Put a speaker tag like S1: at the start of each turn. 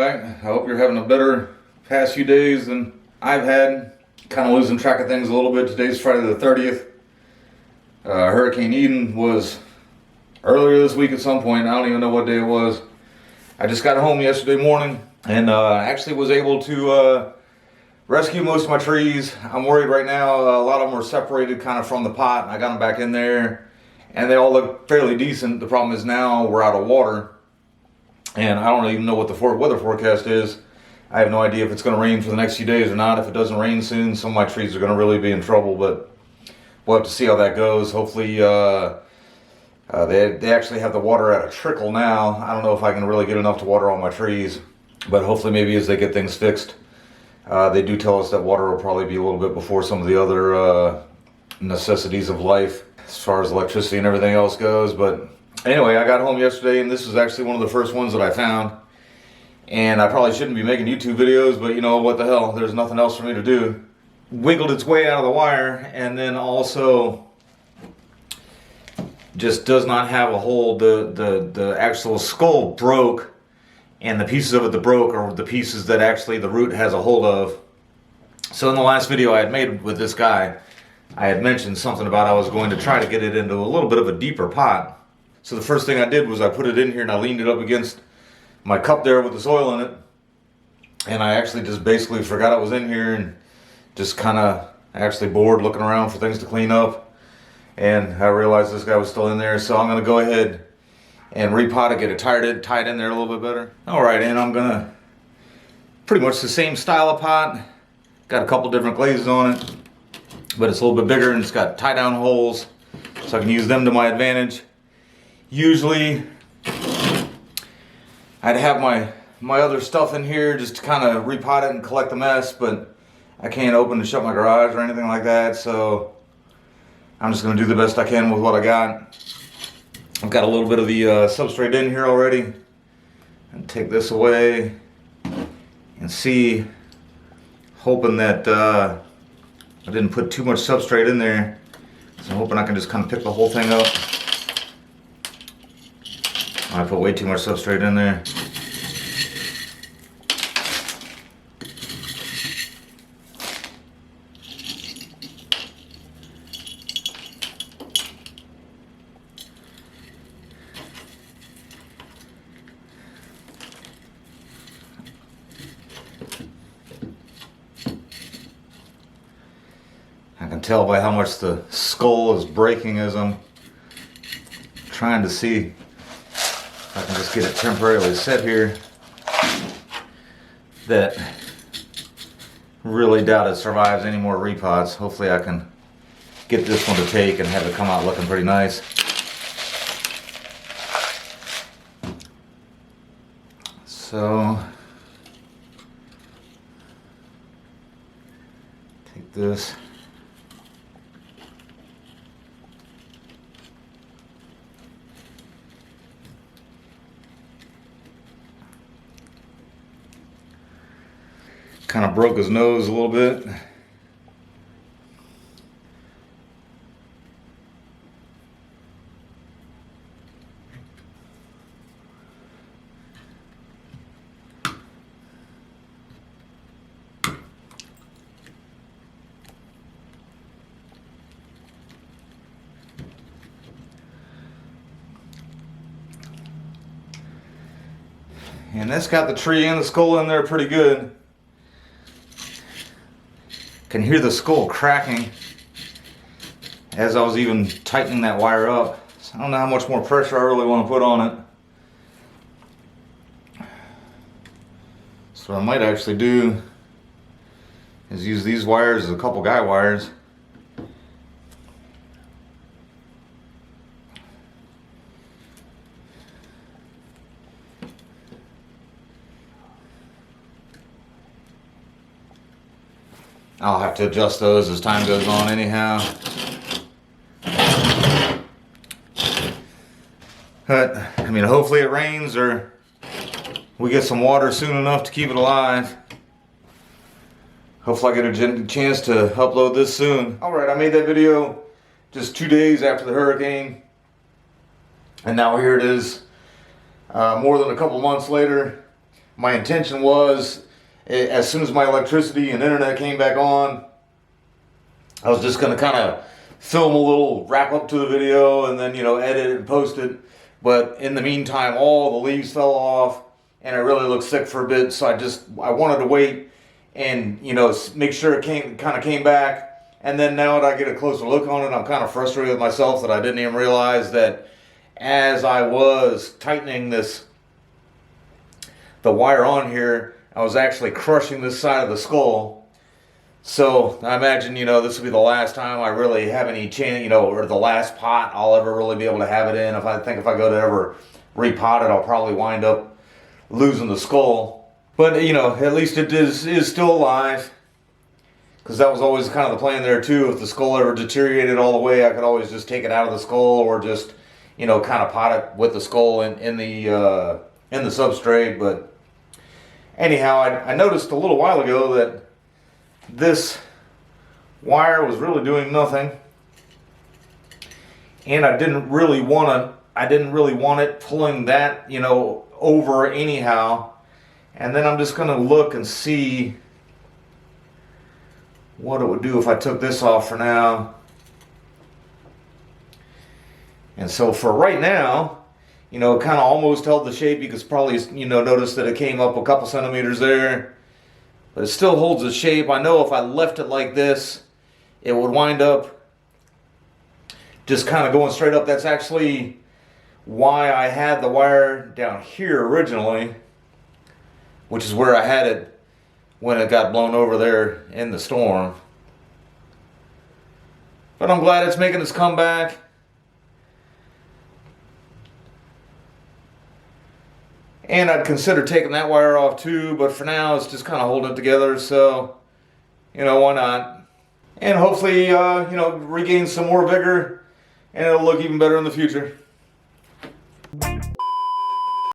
S1: back. I hope you're having a better past few days than I've had. Kind of losing track of things a little bit. Today's Friday the 30th. Hurricane Eden was earlier this week at some point. I don't even know what day it was. I just got home yesterday morning and actually was able to rescue most of my trees. I'm worried right now. A lot of them are separated kind of from the pot. I got them back in there and they all look fairly decent. The problem is now we're out of water. And I don't even know what the weather forecast is. I have no idea if it's going to rain for the next few days or not. If it doesn't rain soon, some of my trees are going to really be in trouble, but we'll have to see how that goes. Hopefully, they actually have the water at a trickle now. I don't know if I can really get enough to water all my trees, but hopefully maybe as they get things fixed. They do tell us that water will probably be a little bit before some of the other necessities of life as far as electricity and everything else goes, but anyway, I got home yesterday and this is actually one of the first ones that I found. And I probably shouldn't be making YouTube videos, but you know what the hell, there's nothing else for me to do. Wiggled its way out of the wire and then also just does not have a hold. The actual skull broke and the pieces of it that broke are the pieces that actually the root has a hold of. So in the last video I had made with this guy, I had mentioned something about I was going to try to get it into a little bit of a deeper pot. So the first thing I did was I put it in here and I leaned it up against my cup there with the soil in it. And I actually just basically forgot I was in here and just kind of actually bored looking around for things to clean up. And I realized this guy was still in there. So I'm going to go ahead and repot it, get it tied in there a little bit better. All right, and I'm going to pretty much the same style of pot. Got a couple different glazes on it, but it's a little bit bigger and it's got tie down holes. So I can use them to my advantage. Usually I'd have my other stuff in here just to kind of repot it and collect the mess, but I can't open and shut my garage or anything like that, so I'm just going to do the best I can with what I got. I've got a little bit of the substrate in here already. And take this away and see, hoping that I didn't put too much substrate in there, so I'm hoping I can just kind of pick the whole thing up. I put way too much substrate in there. I can tell by how much the skull is breaking as I'm trying to see I can just get it temporarily set here, that really doubt it survives any more repots. Hopefully I can get this one to take and have it come out looking pretty nice. So take this. Kind of broke his nose a little bit. And that's got the tree and the skull in there pretty good. Can hear the skull cracking as I was even tightening that wire up. So I don't know how much more pressure I really want to put on it. So what I might actually do is use these wires as a couple guy wires. I'll have to adjust those as time goes on anyhow. But, I mean, hopefully it rains or we get some water soon enough to keep it alive. Hopefully I get a chance to upload this soon. Alright, I made that video just 2 days after the hurricane. And now here it is, more than a couple months later. my intention was, as soon as my electricity and internet came back on, I was just going to kind of film a little wrap up to the video and then, edit it and post it. But in the meantime, all the leaves fell off and it really looked sick for a bit. So I wanted to wait and, make sure it kind of came back. And then now that I get a closer look on it, I'm kind of frustrated with myself that I didn't even realize that as I was tightening the wire on here, I was actually crushing this side of the skull. So I imagine, this will be the last time I really have any chance, or the last pot I'll ever really be able to have it in. If I go to ever repot it, I'll probably wind up losing the skull. But, at least it is still alive. Because that was always kind of the plan there too. If the skull ever deteriorated all the way, I could always just take it out of the skull or just, kind of pot it with the skull in the substrate. But anyhow, I noticed a little while ago that this wire was really doing nothing, and I didn't really want it pulling that, over anyhow. And then I'm just going to look and see what it would do if I took this off for now. And so for right now, it kind of almost held the shape. You could probably, notice that it came up a couple centimeters there. But it still holds the shape. I know if I left it like this, it would wind up just kind of going straight up. That's actually why I had the wire down here originally, which is where I had it when it got blown over there in the storm. But I'm glad it's making its comeback. And I'd consider taking that wire off too, but for now it's just kind of holding it together, so, why not? And hopefully, regain some more vigor, and it'll look even better in the future.